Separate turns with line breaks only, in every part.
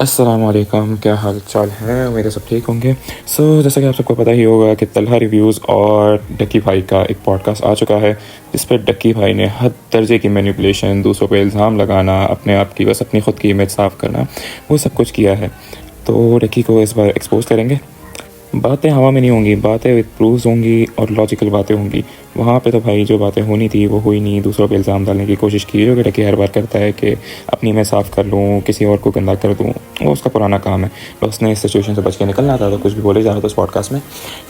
अस्सलामुअलैकुम, क्या हाल चाल है। मेरे सब ठीक होंगे। जैसा कि आप सबको पता ही होगा कि तलहा रिव्यूज़ और डक्की भाई का एक पॉडकास्ट आ चुका है, जिस पर डक्की भाई ने हद दर्जे की मैनिपुलेशन, दूसरों पर इल्ज़ाम लगाना, अपने आप की बस अपनी ख़ुद की इमेज साफ़ करना, वो सब कुछ किया है। तो डक्की को इस बार एक्सपोज करेंगे। बातें हवा में नहीं होंगी, बातें विद प्रूफ्स होंगी और लॉजिकल बातें होंगी। वहाँ पे तो भाई जो बातें होनी थी वो हुई नहीं। दूसरों पे इल्ज़ाम डालने की कोशिश की, जो कि डक्की हर बार करता है कि अपनी मैं साफ़ कर लूँ, किसी और को गंदा कर दूँ, वो उसका पुराना काम है। बस उसने इस सिचुएशन से बच के निकलना था, तो कुछ भी बोले जा रहा था उस पॉडकास्ट में।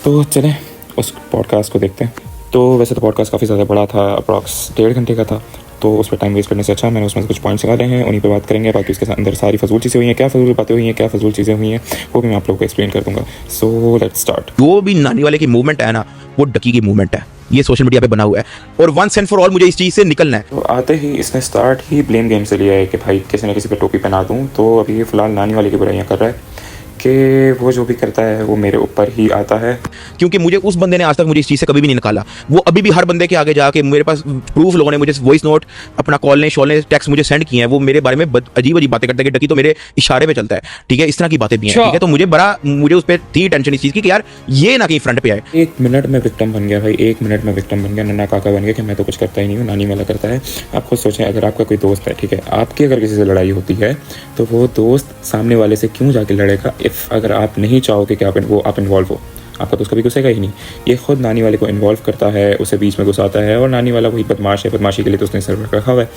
तो चलें उस पॉडकास्ट को देखते हैं। तो वैसे तो पॉडकास्ट काफ़ी ज़्यादा बड़ा था, अप्रॉक्स 1.5 घंटे का था, तो उस पर टाइम वेस्ट करने से अच्छा मैंने उसमें से कुछ पॉइंट्स निकाले हैं, उन्हीं पे बात करेंगे। बाकी उसके अंदर सारी फजूल चीज़ें हुई हैं, क्या फजूल बातें हुई हैं, क्या फजूल चीज़ें हुई हैं, वो भी मैं आप लोगों को एक्सप्लेन कर दूंगा। So let's start.
जो भी नानी वाले की मूवमेंट है ना, वो डक्की की मूवमेंट है। ये सोशल मीडिया पे बना हुआ है और वंस एंड फॉर ऑल मुझे इस चीज़ से निकलना है।
तो आते ही इसने स्टार्ट ही ब्लेम गेम से लिया है कि भाई किसी न किसी पे टोपी पहना दूँ। तो अभी ये फ़िलहाल नानी वाले की बुराइयाँ कर रहा है कि वो जो भी करता है वो मेरे ऊपर ही आता है,
क्योंकि मुझे उस बंदे ने आज तक मुझे इस चीज़ से कभी भी नहीं निकाला। वो अभी भी हर बंदे के आगे जाके, मेरे पास प्रूफ लोगों ने मुझे वॉइस नोट, अपना कॉल ने, शॉल ने, टेक्स्ट मुझे सेंड किए हैं। वो मेरे बारे में अजीब अजीब बातें करते हैं कि डक्की तो मेरे इशारे पे चलता है, ठीक है। इस तरह की बातें भी हैं, ठीक है। तो मुझे उस पर थी टेंशन इस चीज़ की कि यार ये ना कहीं फ्रंट पे आए।
1 मिनट में विक्टिम बन गया भाई, 1 मिनट में विक्टिम बन गया, नन्ना काका बन गया कि मैं तो कुछ करता ही नहीं हूँ, नानी वाला करता है। आप खुद सोचें, अगर आपका कोई दोस्त है, ठीक है, आपकी अगर किसी से लड़ाई होती है तो वो दोस्त सामने वाले से क्यों जाके लड़ेगा, इफ़ अगर आप नहीं चाहोगे कि आप इन्वॉल्व हो। आपका दोस्त कभी घुसेगा ही नहीं। ये खुद नानी वाले को इन्वॉल्व करता है, उसे बीच में घुसाता है, और नानी वाला वही बदमाश है, बदमाशी के लिए तो उसने सर्वर रखा हुआ है।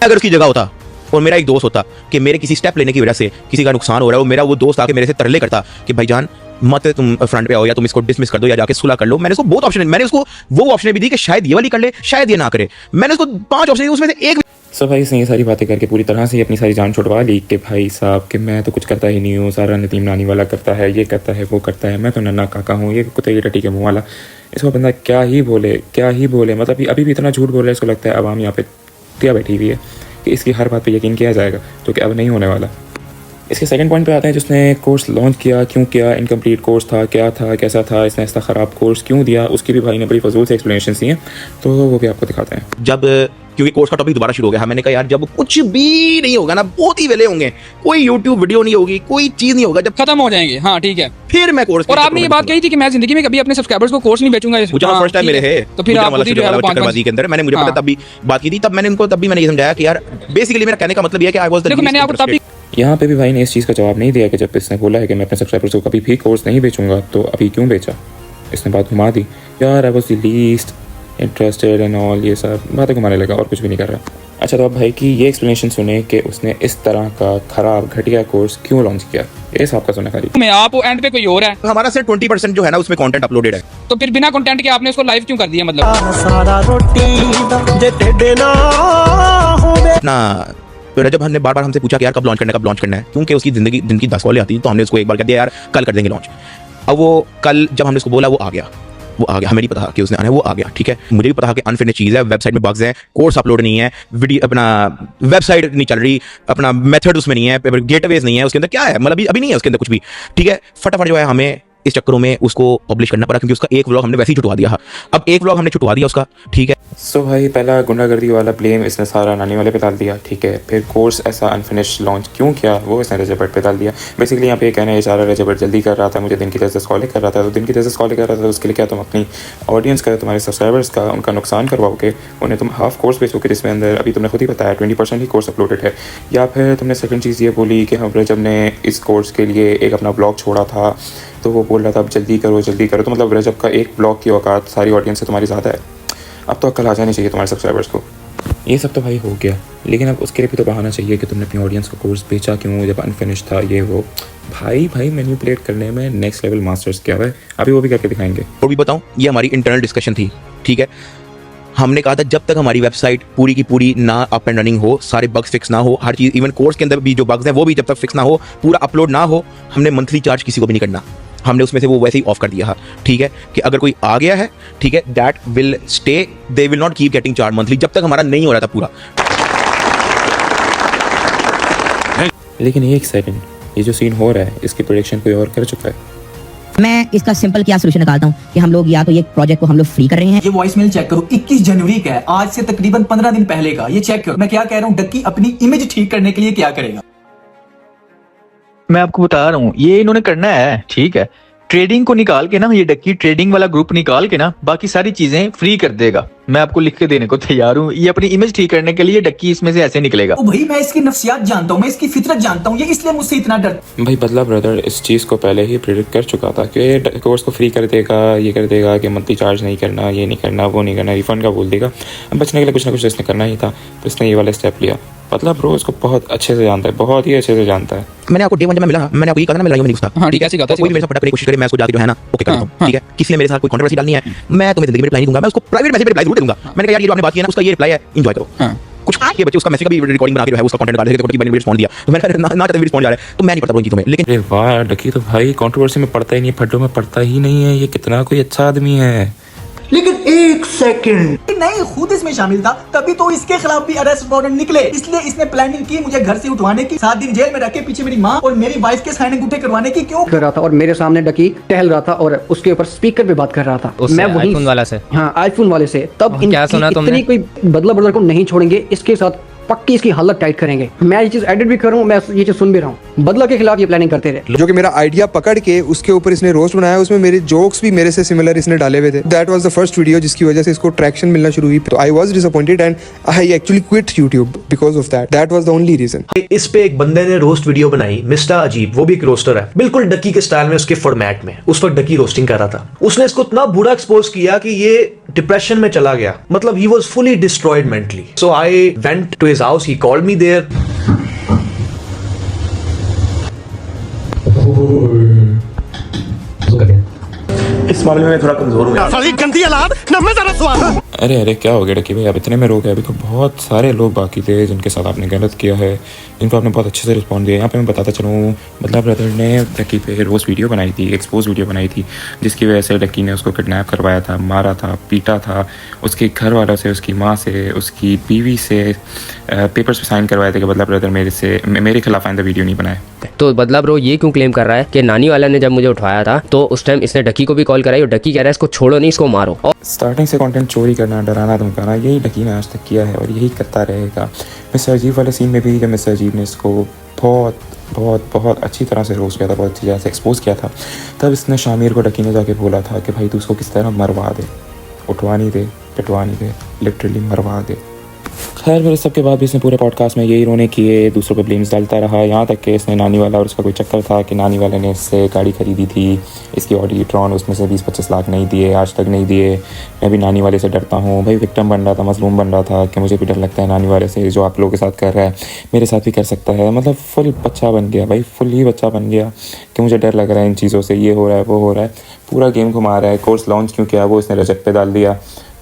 अगर उसकी जगह होता और मेरा एक दोस्त होता कि मेरे किसी स्टेप लेने की वजह से किसी का नुकसान हो रहा है, वो मेरा वो दोस्त आके मेरे से तरले करता कि भाईजान मत तुम फ्रंट पे आओ, या तुम इसको डिसमिस कर दो, या जाके सुलह कर लो। मैंने उसको बहुत ऑप्शन, मैंने उसको वो ऑप्शन भी दी कि शायद ये वाली कर ले, शायद ये ना करे। मैंने उसको 5 ऑप्शन दी, उसमें से एक।
भाई इसने ये सारी बातें करके पूरी तरह से अपनी सारी जान छुड़वा ली कि भाई साहब कि मैं तो कुछ करता ही नहीं हूँ, सारा नतीम नानी वाला करता है, ये करता है, वो करता है, मैं तो नन्ना काका हूँ, ये कुत्ते की टटी के मुँह वाला। इसको बंदा क्या ही बोले। मतलब अभी भी इतना झूठ बोल रहा है, इसको लगता है आवाम यहाँ पे क्या बैठी हुई है कि इसकी हर बात पे यकीन किया जाएगा, जो कि अब नहीं होने वाला। इसके सेकंड पॉइंट पे आते हैं, जिसने कोर्स लॉन्च किया, क्यों किया, इनकम्प्लीट कोर्स था, क्या था, कैसा था, इसने ऐसा ख़राब कोर्स क्यों दिया, उसकी भी भाई ने बड़ी फजूल से एक्सप्लेनेशन दी हैं, तो वो भी आपको दिखाते हैं।
जब क्योंकि कोर्स का टॉपिक दोबारा शुरू हो गया, मैंने कहा यार जब कुछ भी नहीं होगा ना, बहुत ही वेले होंगे, कोई यूट्यूब वीडियो नहीं होगी, कोई चीज़ नहीं होगा, जब
खत्म हो जाएंगे, हाँ ठीक है,
फिर मैं कोर्स।
और आपने ये बात कही थी कि मैं जिंदगी में कभी अपने सब्सक्राइबर्स को कोर्स नहीं बेचूंगा।
फर्स्ट टाइम मेरे है,
तो फिर आप
चक्करबाजी के अंदर मैंने मुझे पता, तब भी बात की थी, तब मैंने ये समझाया कि यार बेसिकली मेरा कहने का मतलब ये है कि आई वाज द,
देखो मैंने आपको तब भी
यहाँ पे भी भाई ने इस चीज़ का जवाब नहीं दिया कि जब इसने बोला है कि मैं अपने सब्सक्राइबर्स को कभी भी कोर्स नहीं बेचूंगा, तो अभी क्यों बेचा। इसने बात घुमा दी, यार I was the least interested and all, ये सब बातें घुमाने लगा और कुछ भी नहीं कर रहा। अच्छा, तो अब भाई की ये एक्सप्लेनेशन सुने कि उसने इस तरह का खराब घटिया कोर्स क्यों लॉन्च किया, इस आपका सुना खाली।
मैं आप एंड पे कोई और है,
हमारा सिर्फ 20% जो है ना उसमें कंटेंट अपलोडेड है,
तो फिर बिना कंटेंट के आपने उसको लाइव क्यों कर दिया। मतलब
ना तो रजब ने बार बार हमसे पूछा कि यार कब लॉन्च करना है, क्योंकि उसकी दिन की 10 कॉलें आती थी, तो हमने उसको एक बार कह दिया यार कल कर देंगे लॉन्च। अब वो कल जब हमने उसको बोला वो आ गया, हमें नहीं पता कि उसने आना है, वो आ गया, ठीक है। मुझे भी पता कि अनफिनिश चीज़ है, वेबसाइट में बग्स हैं, कोर्स अपलोड नहीं है, वीडियो अपना वेबसाइट नहीं चल रही, अपना मेथड उसमें नहीं है, गेटवेज नहीं है, उसके अंदर क्या है, मतलब अभी नहीं है उसके अंदर कुछ भी, ठीक है। फटाफट जो है हमें इस चक्करों में उसको पब्लिश करना पड़ा, क्योंकि उसका एक व्लॉग हमने वैसे ही छुटवा दिया। अब एक व्लॉग हमने छुटवा दिया उसका, ठीक है।
भाई पहला गुंडागर्दी वाला ब्लेम इसने सारा नानी वाले पे डाल दिया, ठीक है। फिर कोर्स ऐसा अनफिनिश लॉन्च क्यों किया, वो इसने रजब भट्ट पे डाल दिया। बेसिकली यहाँ पे ये कहना है इशारा, रजब भट्ट जल्दी कर रहा था, मुझे दिन की 10 कॉलें कर रहा था, तो दिन की 10 कॉलें कर रहा था, तो उसके लिए क्या तुम अपनी ऑडियंस का, तुम्हारे सब्सक्राइबर्स का, उनका नुकसान करवाओगे, उन्हें तुम हाफ कोर्स बेचोगे, जिसमें अंदर अभी तुमने खुद ही बताया 20% ही कोर्स अपलोडेड है। या फिर तुमने सेकंड चीज़ ये बोली कि हम रजब ने इस कोर्स के लिए एक अपना ब्लॉग छोड़ा था, तो वो बोल रहा था अब जल्दी करो, तो मतलब रजब का एक ब्लॉग की औकात सारी ऑडियंस से तुम्हारी ज़्यादा है। अब तो अक्ल आ जानी चाहिए तुम्हारे सब्सक्राइबर्स को। ये सब तो भाई हो गया, लेकिन अब उसके लिए भी तो बहाना चाहिए कि तुमने अपनी ऑडियंस को कोर्स बेचा क्यों जब अनफिनिश था, ये वो। भाई मैनिपुलेट करने में नेक्स्ट लेवल मास्टर्स क्या है, अभी वो भी करके दिखाएंगे।
और भी बताऊं, ये हमारी इंटरनल डिस्कशन थी, ठीक है। हमने कहा था जब तक हमारी वेबसाइट पूरी की पूरी ना अप एंड रनिंग हो, सारे बग्स फिक्स ना हो, हर चीज़, इवन कोर्स के अंदर भी जो बग्स हैं वो भी जब तक फिक्स ना हो, पूरा अपलोड ना हो, हमने मंथली चार्ज किसी को भी नहीं करना। हमने उसमें से वो वैसे ही ऑफ कर दिया, ठीक है, कि अगर कोई आ गया है, ठीक है, that will stay, they will not keep getting charge monthly, जब तक हमारा नहीं हो रहा था पूरा।
लेकिन एक सेकंड, ये जो सीन हो रहा है इसकी प्रेडिक्शन कोई और कर चुका है।
मैं इसका सिंपल क्या सोल्यूशन निकालता हूँ कि हम लोग या तो ये प्रोजेक्ट को हम लोग फ्री कर रहे हैं।
ये वॉइस मेल चेक करो, 21 जनवरी का है, आज से तकरीबन 15 दिन पहले का। ये चेक करो मैं क्या कह रहा हूँ, डक्की अपनी इमेज ठीक करने के लिए क्या करेगा।
मैं आपको बता रहा हूँ ये इन्होंने करना है, ठीक है। ट्रेडिंग को निकाल के ना, ये डक्की ट्रेडिंग वाला ग्रुप निकाल के ना बाकी सारी चीजें फ्री कर देगा। मैं आपको लिख के देने को तैयार हूँ। ये अपनी इमेज ठीक करने के लिए डक्की इसमें से ऐसे निकलेगा।
ओ भाई मैं इसकी नफ्सियात जानता हूँ, मैं इसकी फितरत जानता हूँ, ये इसलिए मुझसे इतना डर।
भाई बदला ब्रदर इस चीज़ को पहले ही प्रिडिक्ट कर चुका था कि ये कोर्स को फ्री कर देगा, ये कर देगा कि मंथली चार्ज नहीं करना, ये नहीं करना, वो नहीं करना, रिफंड का बोल देगा। अब बचने के लिए कुछ ना कुछ इसने करना ही था, तो इसने ये वाला स्टेप लिया। मतलब ब्रो इसको बहुत अच्छे से जानता है, बहुत ही अच्छे से जानता है।
मैंने आपको डे वन जब मैं मिला ना, मैंने आपको ये कहा ना, मैं लड़ाई में नहीं घुसता।
हाँ ठीक है, ऐसे कहता
कोई भी मेरे साथ फटाक करने की कोशिश करे, मैं उसको जाके जो है ना ओके कर देता हूँ,
हाँ,
ठीक है। किसी ने मेरे साथ कोई कंट्रोवर्सी डालनी है, मैं तुम्हें जिंदगी में रिप्लाई नहीं दूंगा, मैं उसको प्राइवेट मैसेज पे रिप्लाई जरूर दूंगा। मैंने कहा यार ये जो आपने बात की है ना, उसका ये रिप्लाई है, एंजॉय करो।
हाँ।
कुछ के बच्चे उसका मैसेज का भी रिकॉर्डिंग बना के जो है उसका कंटेंट डाल देते हैं कि मैंने रिस्पॉन्ड दिया, तो मैंने कहा ना चाहते हुए रिस्पॉन्ड जा रहा है, तो मैं नहीं पढ़ता उन चीज़ों में। लेकिन
अरे वाह डकी तो भाई कंट्रोवर्सी में पड़ता ही नहीं, फड्डों में पड़ता ही नहीं है। ये कितना कोई अच्छा आदमी है।
लेकिन एक सेकंड नहीं, खुद इसमें शामिल था, तभी तो इसके खिलाफ भी अरेस्ट वारंट निकले। इसलिए इसने प्लानिंग की मुझे घर से उठवाने की, 7 दिन जेल में रख के पीछे मेरी माँ और मेरी वाइफ के साइन अंगूठे करवाने की। क्यों
कर रहा था और मेरे सामने डकी टहल रहा था और उसके ऊपर स्पीकर पे बात कर रहा था।
उससे,
मैं वही
आईफोन वाला से।
हाँ आईफोन वाले से। तब
क्या सुना तुमने?
इतनी कोई बदला बदला को नहीं छोड़ेंगे, इसके साथ पक्की इसकी हालत टाइट करेंगे। मैं ये चीज एडिट भी कर रहा हूँ, मैं ये चीज सुन भी रहा हूँ। बदला के खिलाफ ये प्लानिंग करते रहे।
जो कि मेरा आइडिया पकड़ के उसके ऊपर इसने रोस्ट बनाया, उसमें मेरे जोक्स भी मेरे से सिमिलर इसने डाले हुए थे। That was the first video जिसकी वजह से इसको ट्रैक्शन मिलना शुरू हुई। तो I was disappointed and I actually quit YouTube because of that. That was the only reason.
इस पे एक बंदे ने रोस्ट वीडियो बनाई, मिस्टर अजीब, वो भी एक रोस्टर है, बिल्कुल डक्की के स्टाइल में, उसके फॉर्मेट में। उस वक्त डक्की रोस्टिंग कर रहा था। उसने इसको इतना बुरा एक्सपोज किया कि ये डिप्रेशन में चला गया। मतलब he was fully destroyed mentally. So I went to his house, he called me there.
इस मामले में थोड़ा कमजोर हूँ।
अरे अरे क्या हो गया डकी भाई, अब इतने में रोक गए? अभी तो बहुत सारे लोग बाकी थे जिनके साथ आपने गलत किया है, जिनको आपने बहुत अच्छे से रिस्पॉन्ड दिया। यहाँ पे मैं बताता चलूँ, मतलब ब्रदर ने डकी पे रोस्ट वीडियो बनाई थी, एक्सपोज वीडियो बनाई थी, जिसकी वजह से डकी ने उसको किडनैप करवाया था, मारा था, पीटा था। उसके घर वालों से, उसकी माँ से, उसकी बीवी से पेपर्स पे साइन करवाए थे कि बदला ब्रदर मेरे खिलाफ आइंदा वीडियो नहीं बनाए।
तो बदला ब्रो ये क्यों क्लेम कर रहा है कि नानी वाला ने जब मुझे उठाया था तो उस टाइम इसने डक्की को भी कॉल कराई और डक्की कह रहा है इसको छोड़ो नहीं, इसको मारो। और
स्टार्टिंग से कंटेंट चोरी करना, डराना, धमकाना, यही डकी ने आज तक किया है और यही करता रहेगा। मिस्टर अजीब वाले सीन में भी जब मिस्टर अजीब ने इसको बहुत बहुत बहुत अच्छी तरह से रोस्ट किया था, बहुत अच्छी तरह से एक्सपोज किया था, तब इसने शामिर को डकी ने जाके बोला था कि भाई तू उसको किस तरह मरवा दे, उठवा नहीं दे, पिटवा नहीं दे, लिटरली मरवा दे। खैर फिर सब के बाद भी इसने पूरे पॉडकास्ट में यही रोने किए, दूसरों पे ब्लेम्स डालता रहा, यहाँ तक कि इसने नानी वाला और उसका कोई चक्कर था कि नानी वाले ने इससे गाड़ी खरीदी थी, इसकी ऑडी ट्रॉन, उसमें से 20-25 लाख नहीं दिए, आज तक नहीं दिए। मैं भी नानी वाले से डरता हूँ भाई, विक्टिम बन रहा था, मजलूम बन रहा था कि मुझे भी डर लगता है नानी वाले से, जो आप लोगों के साथ कर रहा है मेरे साथ भी कर सकता है। मतलब फुल बच्चा बन गया भाई, फुल ही बच्चा बन गया कि मुझे डर लग रहा है इन चीज़ों से, ये हो रहा है, वो हो रहा है, पूरा गेम घुमा रहा है। कोर्स लॉन्च क्यों किया वो इसने रजत पे डाल दिया,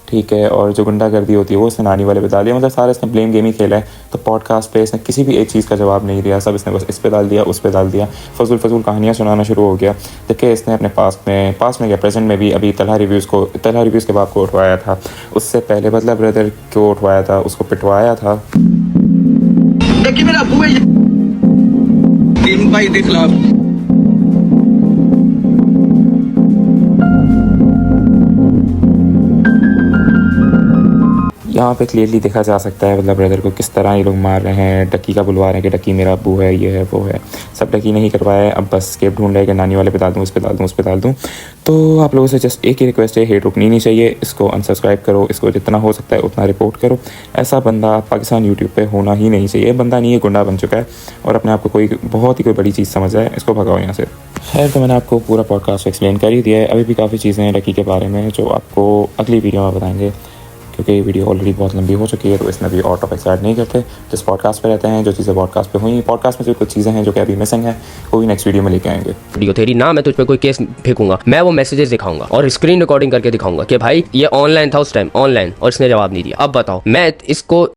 ठीक है, और जो गुंडागर्दी होती है वो इसने नानी वाले पे डाल दिया। मतलब सारा इसने ब्लेम गेम ही खेला है। तो पॉडकास्ट पे इसने किसी भी एक चीज़ का जवाब नहीं दिया, सब इसने बस इस पे डाल दिया, उस पे डाल दिया, फजूल कहानियाँ सुनाना शुरू हो गया। देखिए इसने अपने पास में क्या प्रेजेंट में भी अभी तलहा रिव्यूज़ के बाप को उठवाया था, उससे पहले बदला ब्रदर को उठवाया था, उसको पिटवाया था।
मेरा अबू है भाई के खिलाफ।
यहाँ पे क्लियरली देखा जा सकता है मतलब ब्रदर को किस तरह ये लोग मार रहे हैं, डक्की का बुलवा रहे हैं कि डक्की मेरा अब्बू है, ये है, वो है। सब डक्की नहीं करवाया है, अब बस स्केप ढूंढ रहे कि नानी वाले पे डाल दूँ, उस पे डाल दूँ, उस पे डाल दूँ। तो आप लोगों से जस्ट एक ही रिक्वेस्ट है, हेट रुकनी नहीं चाहिए, इसको अनसब्सक्राइब करो, इसको जितना हो सकता है उतना रिपोर्ट करो। ऐसा बंदा पाकिस्तान यूट्यूब पर होना ही नहीं चाहिए। बंदा नहीं है, गुंडा बन चुका है और अपने आप को बहुत ही बड़ी चीज़ समझ है, इसको भगाओ यहाँ से। खैर तो मैंने आपको पूरा पॉडकास्ट एक्सप्लेन कर ही दिया है। अभी भी काफ़ी चीज़ें हैं डक्की के बारे में जो आपको अगली वीडियो में बताएंगे, क्योंकि ये वीडियो ऑलरेडी बहुत लंबी हो चुकी है, तो इसमें भी और टॉपिक्स ऐड नहीं करते, जिस पॉडकास्ट पे रहते हैं। जो चीज़ें पॉडकास्ट पे हुई, पॉडकास्ट में से कुछ चीज़ें हैं जो कि अभी मिसिंग है, वो भी नेक्स्ट वीडियो में लेके आएंगे।
वीडियो तेरी ना मैं तुझ पे कोई केस फेंकूंगा, मैं वो मैसेजेस दिखाऊंगा और स्क्रीन रिकॉर्डिंग करके दिखाऊंगा कि भाई ये ऑनलाइन था उस टाइम, ऑनलाइन, और इसने जवाब नहीं दिया। अब बताओ मैं इसको